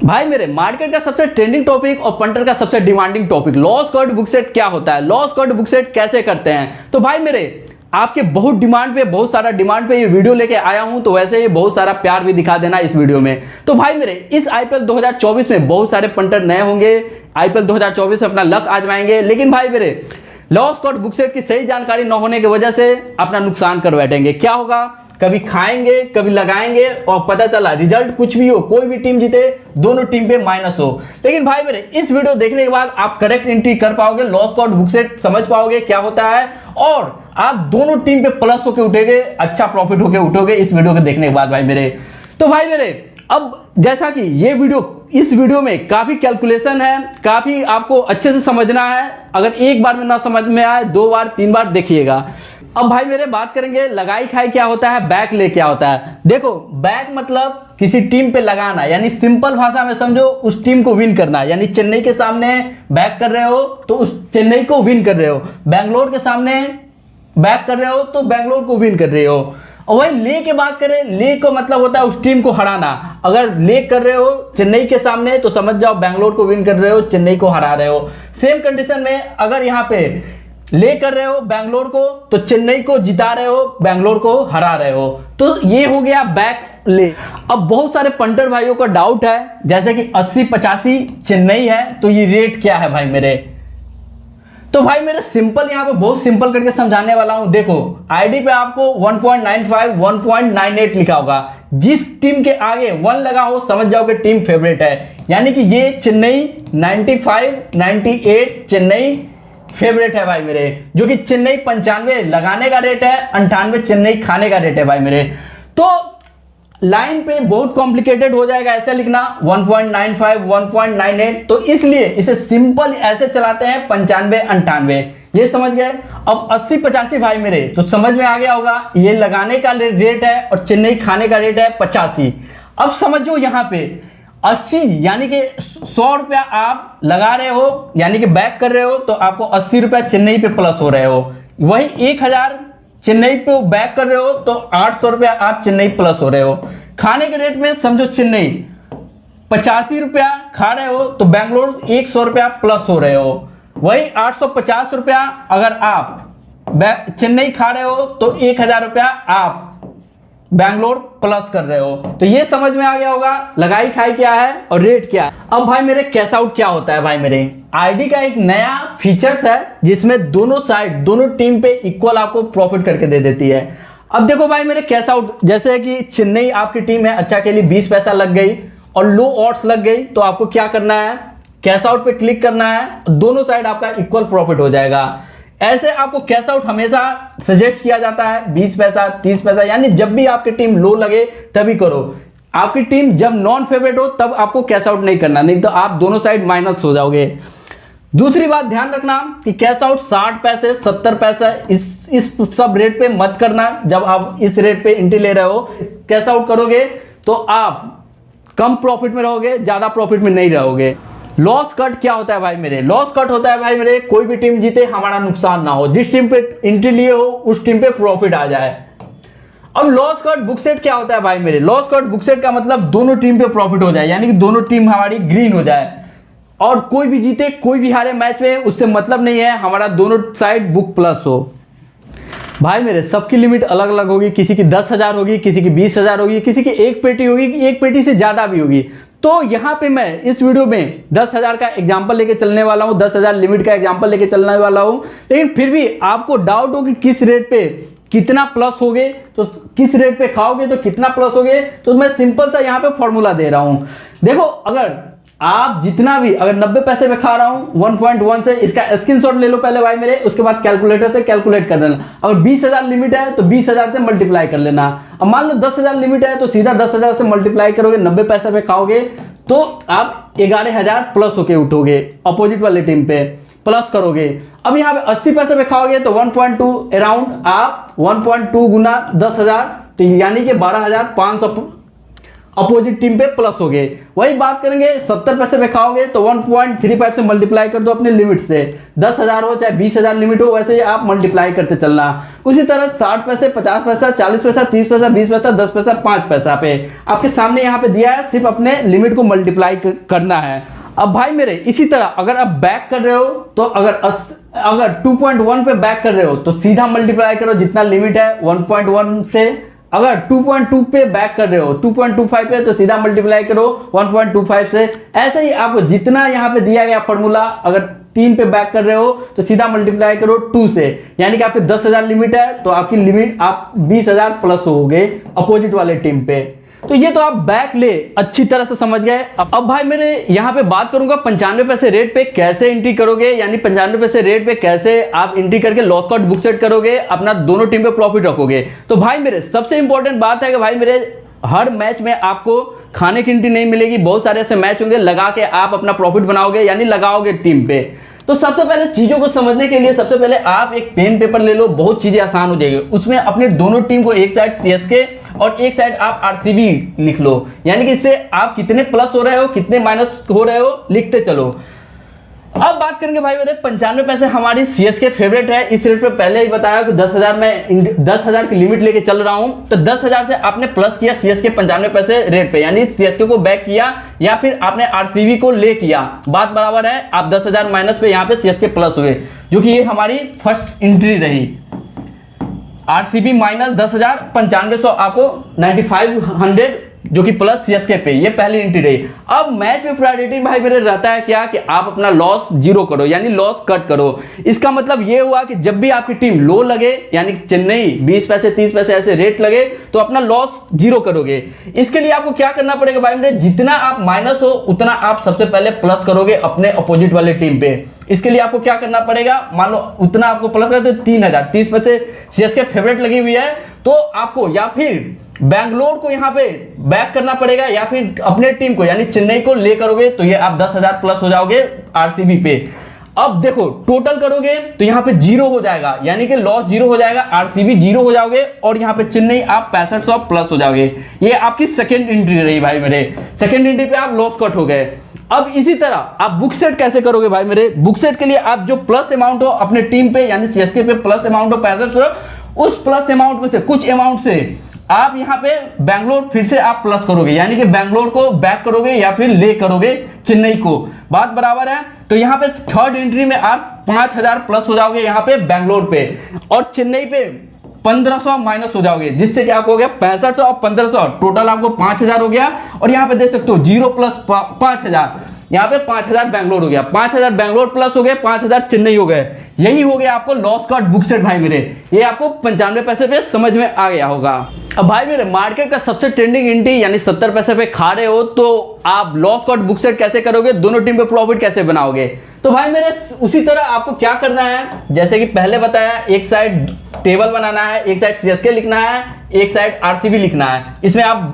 भाई मेरे मार्केट का सबसे ट्रेंडिंग टॉपिक और पंटर का सबसे demanding topic loss cut book set क्या होता है, लॉस कट बुक सेट कैसे करते हैं। तो भाई मेरे आपके बहुत डिमांड पे, बहुत सारा डिमांड पे ये वीडियो लेके आया हूं, तो वैसे ही बहुत सारा प्यार भी दिखा देना इस वीडियो में। तो भाई मेरे इस आईपीएल 2024 में बहुत सारे पंटर नए होंगे, आईपीएल 2024 में अपना लक आजमाएंगे, लेकिन भाई मेरे लॉस कट बुक सेट की सही जानकारी न होने की वजह से अपना नुकसान कर बैठेंगे। क्या होगा, कभी खाएंगे कभी लगाएंगे और पता चला रिजल्ट कुछ भी हो, कोई भी टीम जीते दोनों टीम पे माइनस हो। लेकिन भाई मेरे इस वीडियो देखने के बाद आप करेक्ट एंट्री कर पाओगे, लॉस कट बुक सेट समझ पाओगे क्या होता है और आप दोनों टीम पे प्लस होके उठोगे, अच्छा प्रॉफिट होके उठोगे इस वीडियो को देखने के बाद भाई मेरे। तो भाई मेरे अब जैसा कि ये वीडियो, इस वीडियो में काफी कैलकुलेशन है, काफी आपको अच्छे से समझना है। अगर एक बार में ना समझ में आए 2 बार 3 बार देखिएगा। अब भाई मेरे बात करेंगे लगाई खाई क्या होता है, बैक ले क्या होता है। देखो बैक मतलब किसी टीम पे लगाना, यानी सिंपल भाषा में समझो उस टीम को विन करना। यानी चेन्नई के सामने बैक कर रहे हो तो उस चेन्नई को विन कर रहे हो, बैंगलोर के सामने बैक कर रहे हो तो बैंगलोर को विन कर रहे हो। और वही ले की बात करें, ले को मतलब होता है उस टीम को हराना। अगर ले कर रहे हो चेन्नई के सामने तो समझ जाओ बैंगलोर को विन कर रहे हो, चेन्नई को हरा रहे हो। सेम कंडीशन में अगर यहाँ पे ले कर रहे हो बैंगलोर को तो चेन्नई को जिता रहे हो, बैंगलोर को हरा रहे हो। तो ये हो गया बैक ले। अब बहुत सारे पंटर भाइयों का डाउट है, जैसे कि 80-85 चेन्नई है तो ये रेट क्या है भाई मेरे। तो भाई मेरे सिंपल यहाँ पे बहुत सिंपल करके समझाने वाला हूं। देखो आईडी पे आपको 1.95 1.98 लिखा होगा, जिस टीम के आगे 1 लगा हो समझ जाओ कि टीम फेवरेट है। यानी कि ये चेन्नई 95 98 चेन्नई फेवरेट है भाई मेरे, जो कि चेन्नई 95 लगाने का रेट है, 98 चेन्नई खाने का रेट है भाई मेरे। तो लाइन पे बहुत कॉम्प्लिकेटेड हो जाएगा ऐसे लिखना 1.95 1.98, तो इसलिए इसे सिंपल ऐसे चलाते हैं 95 98। ये समझ गए। अब 80-85 भाई मेरे तो समझ में आ गया होगा, ये लगाने का रेट है और चेन्नई खाने का रेट है 85। अब समझो यहाँ पे 80 यानी कि 100 रुपया आप लगा रहे हो, यानी कि बैक कर रहे हो तो आपको 80 रुपया चेन्नई पे प्लस हो रहे हो। वही 1000 चेन्नई पे बैक कर रहे हो तो 800 रुपया आप चेन्नई प्लस हो रहे हो। खाने के रेट में समझो चेन्नई 85 रुपया खा रहे हो तो बैंगलोर 100 रुपया प्लस हो रहे हो। वही 850 रुपया अगर आप चेन्नई खा रहे हो तो 1000 रुपया आप बैंगलोर प्लस कर रहे हो। तो ये समझ में आ गया होगा लगाई खाई क्या है और रेट क्या है। अब भाई मेरे कैश आउट क्या होता है। भाई मेरे आईडी का एक नया फीचर्स है जिसमें दोनों साइड, दोनों टीम पे इक्वल आपको प्रॉफिट करके दे देती है। अब देखो भाई मेरे कैश आउट, जैसे कि चेन्नई आपकी टीम है, अच्छा के लिए 20 पैसा लग गई और लो ऑड्स लग गई, तो आपको क्या करना है, कैश आउट पे क्लिक करना है, दोनों साइड आपका इक्वल प्रॉफिट हो जाएगा। ऐसे आपको कैश आउट हमेशा सजेस्ट किया जाता है 20 पैसा 30 पैसा, यानी जब भी आपकी टीम लो लगे तभी करो। आपकी टीम जब नॉन फेवरेट हो तब आपको कैश आउट नहीं करना, नहीं तो आप दोनों साइड माइनस हो जाओगे। दूसरी बात ध्यान रखना कि कैश आउट 60 पैसे 70 पैसे इस सब रेट पे मत करना। जब आप इस रेट पे एंट्री ले रहे हो, कैश आउट करोगे तो आप कम प्रॉफिट में रहोगे, ज्यादा प्रॉफिट में नहीं रहोगे। लॉस कट क्या होता है भाई मेरे, लॉस कट होता है भाई मेरे कोई भी टीम जीते हमारा नुकसान ना हो, जिस टीम पे एंट्री लिए हो उस टीम पे प्रॉफिट आ जाए। अब लॉस कट बुक सेट क्या होता है भाई मेरे, लॉस कट बुक सेट का मतलब दोनों टीम पे प्रॉफिट हो जाए, यानी कि दोनों टीम हमारी ग्रीन हो जाए और कोई भी जीते कोई भी हारे मैच में उससे मतलब नहीं है, हमारा दोनों साइड बुक प्लस हो। भाई मेरे सबकी लिमिट अलग अलग होगी, किसी की 10,000 होगी, किसी की 20,000 होगी, किसी की एक पेटी होगी, एक पेटी से ज्यादा भी होगी। तो यहाँ पे मैं इस वीडियो में 10,000 का एग्जांपल लेके चलने वाला हूँ, 10,000 लिमिट का एग्जांपल लेके चलने वाला हूँ। लेकिन फिर भी आपको डाउट हो कि किस रेट पे कितना प्लस होगे, तो किस रेट पे खाओगे तो कितना प्लस होगे, तो मैं सिंपल सा यहाँ पे फॉर्मूला दे रहा हूँ। देखो अगर आप जितना भी, अगर 90 पैसे पे खा रहा हूं 1.1 से, इसका स्क्रीनशॉट ले लो पहले भाई मेरे, उसके बाद कैलकुलेटर से कैलकुलेट कर देना। अगर 20,000 लिमिट है तो 20,000 से मल्टीप्लाई कर लेना। अब मान लो 10,000 लिमिट है तो सीधा 10,000 से मल्टीप्लाई करोगे, 90 पैसे पे खाओगे तो आप 11,000 प्लस होके उठोगे, अपोजिट वाली टीम पे प्लस करोगे। अब यहाँ पे 80 पैसे पे खाओगे तो 1.2 अराउंड आप 1.2 गुना 10,000, तो यानी कि 12,500 अपोजिट टीम पे प्लस हो गए। वही बात करेंगे 70 पैसे पे खाओगे तो 1.35 से मल्टीप्लाई कर दो अपने लिमिट से। 10,000 हो चाहे 20,000 लिमिट हो, वैसे ही आप मल्टीप्लाई करते चलना। उसी तरह 60 पैसे, 50 पैसा, 40 पैसा, 30 पैसा, 20 पैसा, 10 पैसा, 5 पैसा पे आपके सामने यहाँ पे दिया है, सिर्फ अपने लिमिट को मल्टीप्लाई करना है। अब भाई मेरे इसी तरह अगर आप बैक कर रहे हो तो अगर 2.1 पे बैक कर रहे हो तो सीधा मल्टीप्लाई करो जितना लिमिट है 1.1 से। अगर 2.2 पे बैक कर रहे हो 2.25 पे तो सीधा मल्टीप्लाई करो 1.25 से। ऐसे ही आपको जितना यहाँ पे दिया गया फॉर्मूला, अगर 3 पे बैक कर रहे हो तो सीधा मल्टीप्लाई करो 2 से, यानी कि आपके 10,000 लिमिट है तो आपकी लिमिट आप 20,000 प्लस होगे अपोजिट वाले टीम पे। तो ये तो आप बैक ले अच्छी तरह से समझ गए। अब भाई मेरे यहाँ पे बात करूंगा 95 पैसे रेट पे कैसे एंट्री करोगे, यानी 95 पैसे रेट पे कैसे आप एंट्री करके लॉस कॉस्ट बुक सेट करोगे, अपना दोनों टीम पे प्रॉफिट रखोगे। तो भाई मेरे सबसे इंपॉर्टेंट बात है कि भाई मेरे हर मैच में आपको खाने की एंट्री नहीं मिलेगी। बहुत सारे ऐसे मैच होंगे लगा के आप अपना प्रॉफिट बनाओगे, यानी लगाओगे टीम पे। तो सबसे पहले चीजों को समझने के लिए सबसे पहले आप एक पेन पेपर ले लो, बहुत चीजें आसान हो जाएगी। उसमें अपने दोनों टीम को एक साइड सीएसके और एक साइड आप आरसीबी लिख लो, यानी कि इससे आप कितने प्लस हो रहे हो कितने माइनस हो रहे हो लिखते चलो। अब बात करेंगे भाई मेरे 95 पैसे हमारी सीएसके फेवरेट है। इस रेट पे पहले ही बताया कि 10,000 में 10,000 की लिमिट लेके चल रहा हूं, तो 10,000 से आपने प्लस किया सीएसके 95 पैसे रेट पे, यानी सीएसके को बैक किया या फिर आपने आरसीबी को ले किया, बात बराबर है। आप 10,000 माइनस पे यहाँ पे सीएसके प्लस हुए, जो कि ये हमारी फर्स्ट एंट्री रही। आरसीबी माइनस 10,000, 9500 आपको 9500 जो कि प्लस सीएसके पे, ये पहली एंट्री रही। अब मैच में प्रायोरिटी भाई मेरे रहता है क्या कि आप अपना लॉस जीरो करो, यानी लॉस कट करो। इसका मतलब ये हुआ कि जब भी आपकी टीम लो लगे, यानी चेन्नई 20 पैसे 30 पैसे ऐसे रेट लगे, तो अपना लॉस जीरो करोगे। इसके लिए आपको क्या करना पड़ेगा भाई मेरे, जितना आप माइनस हो उतना आप सबसे पहले प्लस करोगे अपने अपोजिट वाले टीम पे। इसके लिए आपको क्या करना पड़ेगा, मान लो उतना आपको प्लस करते 3,000, 30 पैसे सीएसके फेवरेट लगी हुई है, तो आपको या फिर बैंगलोर को यहां पे बैक करना पड़ेगा या फिर अपने टीम को यानी चेन्नई को ले करोगे, तो ये आप 10,000 प्लस हो जाओगे आरसीबी पे। अब देखो टोटल करोगे तो यहां पे जीरो हो जाएगा, यानी कि लॉस जीरो हो जाएगा, आरसीबी जीरो हो जाओगे और यहां पे चेन्नई आप 6500 प्लस हो जाओगे। ये आपकी सेकेंड एंट्री रही भाई मेरे। सेकेंड एंट्री पे आप लॉस कट हो गए। अब इसी तरह आप बुक सेट कैसे करोगे भाई मेरे, बुक सेट के लिए आप जो प्लस अमाउंट हो अपने टीम पे यानी सीएसके पे प्लस अमाउंट हो 6500, उस प्लस अमाउंट में से कुछ अमाउंट से आप यहां पे बैंगलोर फिर से आप प्लस करोगे, यानी कि बैंगलोर को बैक करोगे या फिर ले करोगे चेन्नई को, बात बराबर है। तो यहां पे थर्ड एंट्री में आप 5,000 प्लस हो जाओगे यहां पे बैंगलोर पे, और चेन्नई पे 1500 माइनस हो जाओगे, जिससे कि आपको हो गया 6500 और 1500, टोटल आपको 5,000 हो गया। और यहाँ पे देख सकते हो 0 प्लस 5,000, यहाँ पे 5,000 बैंगलोर हो गया, 5,000 बैंगलोर प्लस हो गए, 5,000 चेन्नई हो गए। यही हो गया आपको लॉस कट बुक सेट भाई मेरे। ये आपको 95 पैसे पे समझ में आ गया होगा। अब भाई मेरे मार्केट का सबसे ट्रेंडिंग एंट्री यानी 70 पैसे पे खा रहे हो, तो आप लॉस कट बुक सेट कैसे करोगे, दोनों टीम पे प्रॉफिट कैसे बनाओगे। तो भाई मेरे उसी तरह आपको क्या करना है, जैसे कि पहले बताया, एक साइड टेबल बनाना है, एक साइड सीएसके लिखना है, एक साइड आरसीबी लिखना है। इसमें आप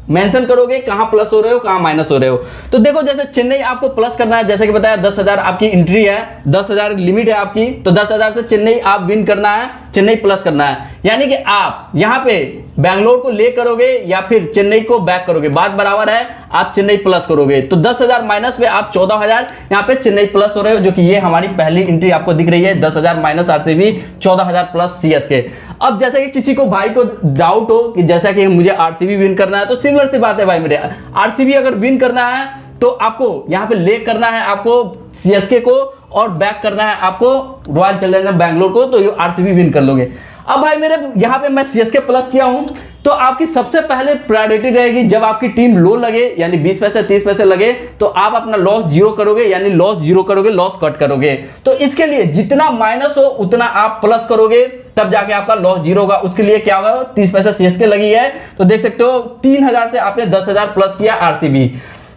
मेंशन करोगे कहां प्लस हो रहे हो कहां माइनस हो रहे हो। तो देखो जैसे चेन्नई आपको प्लस करना है, जैसे कि बताया 10,000 आपकी एंट्री है, 10,000 लिमिट है आपकी, तो 10,000 से चेन्नई आप विन करना है, चेन्नई प्लस करना है, यानी कि आप यहां पे बैंगलोर को ले करोगे या फिर चेन्नई को बैक करोगे, बात बराबर है, आप चेन्नई प्लस करोगे। तो 10,000 माइनस पे आप 14,000 यहाँ पे चेन्नई प्लस हो रहे हो, जो कि ये हमारी पहली एंट्री आपको दिख रही है। 10,000 माइनस आरसीबी, 14,000 प्लस सीएसके। अब जैसे कि किसी को भाई को डाउट हो कि जैसा कि मुझे आरसीबी विन करना है, तो सिमिलर सी बात है भाई मेरे, आरसीबी अगर विन करना है तो आपको यहाँ पे ले करना है आपको सीएसके को और बैक करना है आपको रॉयल चैलेंजर बैंगलोर को, तो आरसीबी विन कर लोगे। अब भाई मेरे यहाँ पे मैं सीएसके प्लस किया हूं, तो आपकी सबसे पहले प्रायोरिटी रहेगी जब आपकी टीम लो लगे यानी 20 पैसे 30 पैसे लगे, तो आप अपना लॉस जीरो करोगे, यानी लॉस जीरो करोगे, लॉस कट करोगे। तो इसके लिए जितना माइनस हो उतना आप प्लस करोगे, तब जाके आपका लॉस जीरो होगा। उसके लिए क्या होगा, 30 पैसे सीएसके लगी है, तो देख सकते हो 3,000 से आपने 10,000 प्लस किया आरसीबी।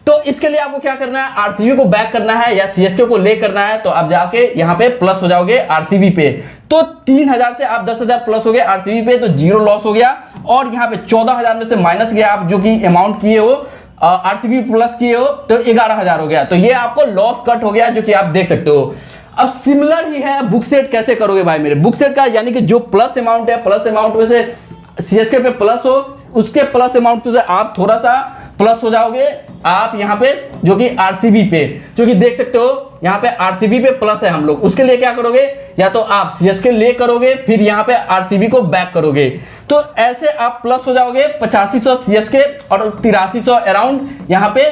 तो इसके लिए आपको क्या करना है, आरसीबी को बैक करना है या सीएसके को ले करना है, तो आप जाके यहाँ पे प्लस हो जाओगे आरसीबी पे। तो 3,000 से आप 10,000 प्लस हो गए आरसीबी पे, तो जीरो लॉस हो गया। और यहाँ पे 14,000 में से माइनस गया आप जो कि अमाउंट किए हो, आरसीबी प्लस किए हो, तो 11,000 हो गया। तो ये आपको लॉस कट हो गया, जो कि आप देख सकते हो। अब सिमिलर ही है बुक सेट कैसे करोगे भाई मेरे, बुक सेट का यानी कि जो प्लस अमाउंट है, प्लस अमाउंट में से सीएसके पे प्लस हो, उसके प्लस अमाउंट से आप थोड़ा सा प्लस हो जाओगे आप यहाँ पे जो कि आरसीबी पे, जो कि देख सकते हो यहाँ पे आरसीबी पे प्लस है हम लोग। उसके लिए क्या करोगे, या तो आप सीएसके ले करोगे फिर यहाँ पे आरसीबी को बैक करोगे, तो ऐसे आप प्लस हो जाओगे 8500 सीएसके और 8300 अराउंड यहाँ पे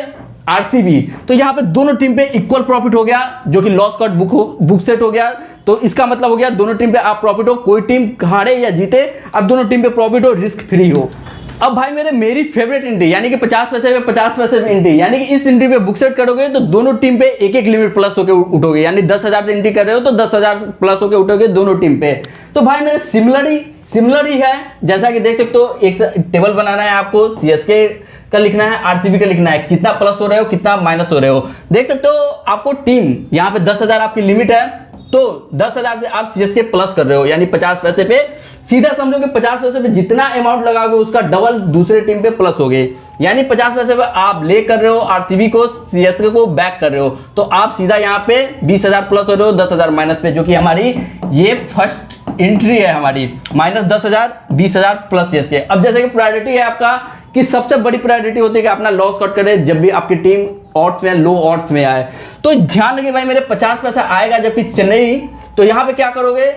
आरसीबी। तो यहाँ पे दोनों टीम पे इक्वल प्रॉफिट हो गया, जो कि लॉस कट बुक सेट हो गया। तो इसका मतलब हो गया दोनों टीम पे आप प्रॉफिट हो, कोई टीम हारे या जीते आप दोनों टीम पे प्रॉफिट हो, रिस्क फ्री हो। अब भाई मेरी फेवरेट एंट्री यानी कि 50 पैसे पे 50 पैसे पे एंट्री, यानी कि इस एंट्री पे बुक सेट करोगे तो दोनों टीम पे एक एक लिमिट प्लस होके उठोगे, यानी 10,000 से एंट्री कर रहे हो तो 10,000 प्लस होके उठोगे दोनों टीम पे। तो भाई मेरे सिमिलर ही है, जैसा कि देख सकते हो एक टेबल बनाना है आपको, सीएसके का लिखना है, आरसीबी का लिखना है, कितना प्लस हो रहे हो कितना माइनस हो रहे हो। देख सकते हो आपको टीम यहाँ पे 10,000 आपकी लिमिट है, तो 10,000 से आप सीएसके प्लस कर रहे हो, यानी 50 पैसे पे सीधा समझो कि 50 पैसे पे जितना अमाउंट लगाओगे उसका डबल दूसरे टीम पे प्लस हो गए, यानी 50 पैसे पे आप ले कर रहे हो आरसीबी को, सीएसके को बैक कर रहे हो, तो आप सीधा यहाँ पे 20,000 प्लस हो रहे हो 10,000 माइनस पे, जो कि हमारी ये फर्स्ट एंट्री है हमारी, माइनस 10,000 20,000 प्लस सीएसके। अब जैसे कि प्रायोरिटी है आपका कि सबसे बड़ी प्रायोरिटी होती है कि अपना लॉस कट करे जब भी आपकी टीम ऑड्स में लो ऑड्स में आए। तो ध्यान रखिए भाई मेरे 50 पैसा आएगा जबकि चेन्नई, तो यहाँ पे क्या करोगे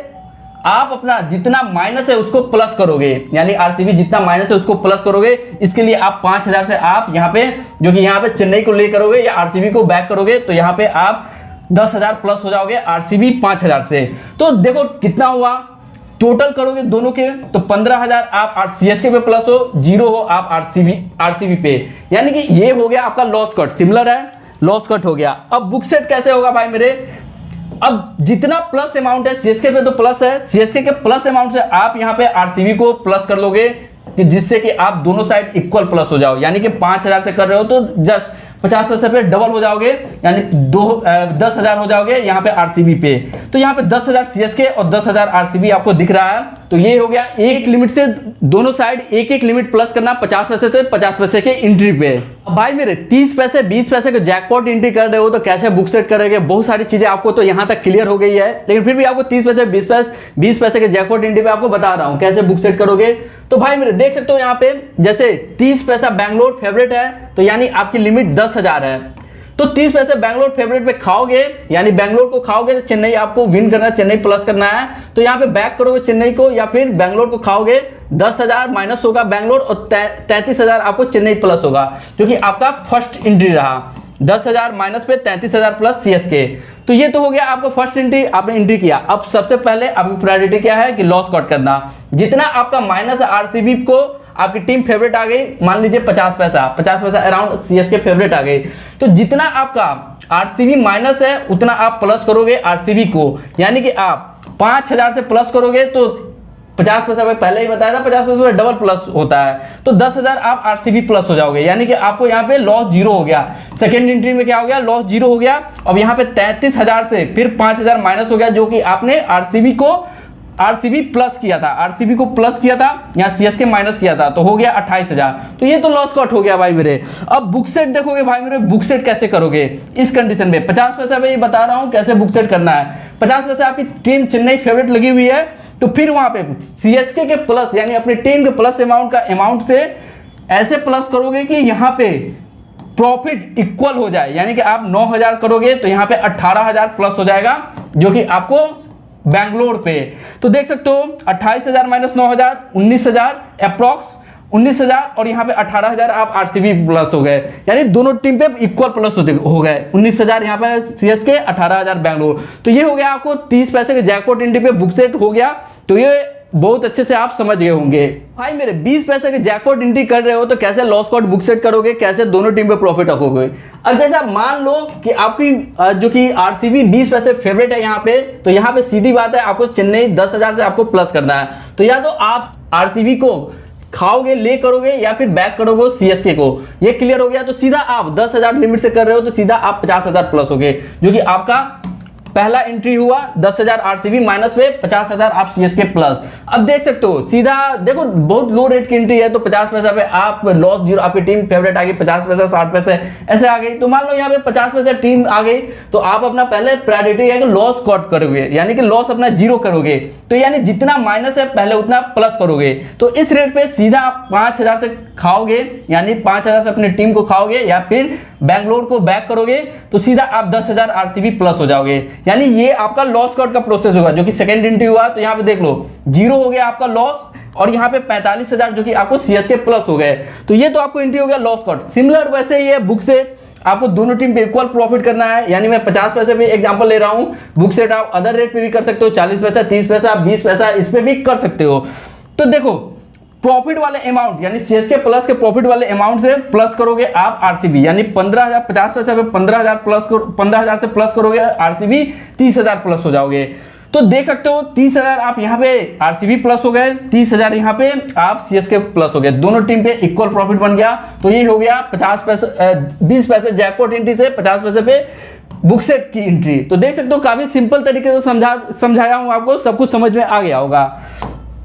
आप अपना जितना माइनस है उसको प्लस करोगे, यानी आरसीबी जितना माइनस है उसको प्लस करोगे। इसके लिए आप 5,000 से आप यहाँ पे जो कि यहाँ पे चेन्नई को ले करोगे या आरसीबी को बैक करोगे, तो यहाँ पे आप 10,000 प्लस हो जाओगे, आरसीबी 5,000 से। तो देखो कितना हुआ, टोटल करोगे दोनों के तो 15,000 आप सीएसके पे प्लस हो, 0 हो आप आरसीबी पे, यानी कि ये हो गया आपका लॉस कट, सिमिलर है लॉस कट हो गया। अब बुक सेट कैसे होगा भाई मेरे, अब जितना प्लस अमाउंट है सीएसके पे तो प्लस है, सीएसके के प्लस अमाउंट से आप यहाँ पे आरसीबी को प्लस कर लोगे कि जिससे कि आप दोनों साइड इक्वल प्लस हो जाओ, यानी कि 5,000 से कर रहे हो तो जस्ट 50 पैसे पे डबल हो जाओगे, यानी 10,000 हो जाओगे यहाँ पे आरसीबी पे। तो यहाँ पे 10,000 सीएसके और 10,000 आरसीबी आपको दिख रहा है। तो ये हो गया एक लिमिट से दोनों साइड एक एक लिमिट प्लस करना 50 पैसे से 50 पैसे के एंट्री पे। अब भाई मेरे 30 पैसे 20 पैसे के जैकपॉट एंट्री कर रहे हो तो कैसे बुक सेट करेंगे, बहुत सारी चीजें आपको तो यहाँ तक क्लियर हो गई है, लेकिन फिर भी आपको 30 पैसे 20 पैसे के जैकपॉट एंट्री पे आपको बता रहा हूँ कैसे बुक सेट करोगे। तो भाई मेरे देख सकते हो यहाँ पे जैसे 30 पैसा बैंगलोर फेवरेट है, तो यानी आपकी लिमिट 10,000 है, तो 30 पैसे बैंगलोर फेवरेट पे खाओगे, यानी बैंगलोर को खाओगे तो चेन्नई आपको विन करना है, चेन्नई प्लस करना है, तो यहाँ पे बैक करोगे चेन्नई को या फिर बैंगलोर को खाओगे, 10,000 माइनस होगा बैंगलोर और 33,000 आपको चेन्नई प्लस होगा, जो कि आपका फर्स्ट एंट्री रहा। 10,000 माइनस पे 33,000 प्लस सीएसके। तो ये तो हो गया आपका फर्स्ट एंट्री, आपने एंट्री किया। अब सबसे पहले आपकी प्रायोरिटी क्या है कि लॉस कट करना, जितना आपका माइनस आरसीबी को आपकी टीम फेवरेट आ गई, मान लीजिए 50 पैसा अराउंड सीएसके फेवरेट आ गई, तो जितना आपका आरसीबी माइनस है उतना आप प्लस करोगे आरसीबी को, यानी कि आप 5,000 से प्लस करोगे तो 50 पैसा पहले ही बताया था 50 पैसे डबल प्लस होता है, तो 10,000 आप आरसीबी प्लस हो जाओगे, यानी कि आपको यहाँ पे लॉस 0 हो गया। सेकेंड एंट्री में क्या हो गया, लॉस 0 हो गया। अब यहाँ पे 33,000 से फिर 5,000 माइनस हो गया, जो कि आपने आरसीबी प्लस किया था, आरसीबी को प्लस किया था, यहाँ सीएसके माइनस किया था, तो हो गया 28,000। तो ये तो लॉस कट हो गया भाई मेरे। अब बुक सेट देखोगे भाई मेरे, बुक सेट कैसे करोगे इस कंडीशन में, 50 पैसा पे ये बता रहा हूँ कैसे बुक सेट करना है। 50 पैसा आपकी टीम चेन्नई फेवरेट लगी हुई है, तो फिर वहां पे सीएसके के प्लस यानी अपनी टीम के प्लस अमाउंट से ऐसे प्लस करोगे कि यहाँ पे प्रॉफिट इक्वल हो जाए, यानी कि आप 9,000 करोगे तो यहाँ पे 18,000 प्लस हो जाएगा, जो कि आपको बैंगलोर पे। तो देख सकते हो 28,000 माइनस 9,000 19,000 अप्रॉक्स 19,000 और यहाँ पे 18,000 आप आरसीबी प्लस हो गए, यानी दोनों टीम पे इक्वल प्लस हो गए। 19,000 यहाँ पे सीएसके 18,000 बैंगलोर। तो ये हो गया आपको 30 पैसे के जैकपॉट एंट्री पे बुक सेट हो गया। तो ये बहुत अच्छे से आप समझ गए होंगे। भाई मेरे 20 पैसे के जैकपॉट एंट्री कर रहे हो तो कैसे लॉस कट बुक सेट करोगे, कैसे दोनों टीम पे प्रॉफिट रखोगे। अब जैसे आप मान लो कि आपकी जो कि आरसीबी 20 पैसे फेवरेट है यहाँ पे, तो यहाँ पे सीधी बात है आपको चेन्नई 10,000 से आपको प्लस करना है। तो या तो आप आरसीबी को खाओगे ले करोगे या फिर बैक करोगे सीएसके को, ये क्लियर हो गया। तो सीधा आप 10,000 लिमिट से कर रहे हो तो सीधा आप 50,000 प्लस हो गए, जो कि आपका पहला एंट्री हुआ 10,000 आरसीबी माइनस पे 50,000 आप सीएसके प्लस। अब देख सकते हो सीधा देखो बहुत लो रेट की एंट्री है, तो 50 पैसा पे आप लॉस जीरो, आपकी टीम फेवरेट आ गई 50 पैसा 60 पैसे ऐसे आ गई, तो मान लो यहाँ पे 50 पैसा टीम आ गई, तो आप अपना पहले प्रायोरिटी है कि लॉस कट करोगे, यानी कि लॉस अपना जीरो करोगे, तो यानी जितना माइनस है पहले उतना प्लस करोगे। तो इस रेट पे सीधा आप 5000 से खाओगे, यानी 5000 से अपनी टीम को खाओगे या फिर बैंगलोर को बैक करोगे, तो सीधा आप 10,000 आरसीबी प्लस हो जाओगे। यानी ये आपका लॉस कट का प्रोसेस होगा, जो कि सेकंड एंट्री हुआ, तो यहाँ पे देख लो जीरो हो गया आपका लॉस, और यहाँ पे 45,000 जो कि आपको सीएसके प्लस हो गए, तो ये तो आपको एंट्री हो गया लॉस कट। सिमिलर वैसे ही है बुक सेट, आपको दोनों टीम पे इक्वल प्रॉफिट करना है, यानी मैं 50 पैसे पे एग्जांपल ले रहा हूं, बुक सेट आप अदर रेट पे भी कर सकते हो, 40 पैसा 30 पैसा 20 पैसा इस पे भी कर सकते हो। तो देखो प्रॉफिट वाले अमाउंट यानी सीएसके प्लस के प्रॉफिट वाले अमाउंट से प्लस करोगे आप आरसीबी, यानी 15,000 50 पैसे पे 15,000 प्लस 15,000 से प्लस करोगे आरसीबी 30,000 प्लस हो जाओगे। तो देख सकते हो 30,000 आप यहाँ पे आरसीबी प्लस हो गए, 30,000 यहाँ पे आप सीएसके प्लस हो गए, दोनों टीम पे इक्वल प्रॉफिट बन गया। तो ये हो गया 50 पैसे 20 पैसे जैकपॉट एंट्री से 50 पैसे पे बुक सेट की एंट्री। तो देख सकते हो काफी सिंपल तरीके से समझाया हूं आपको, सब कुछ समझ में आ गया होगा।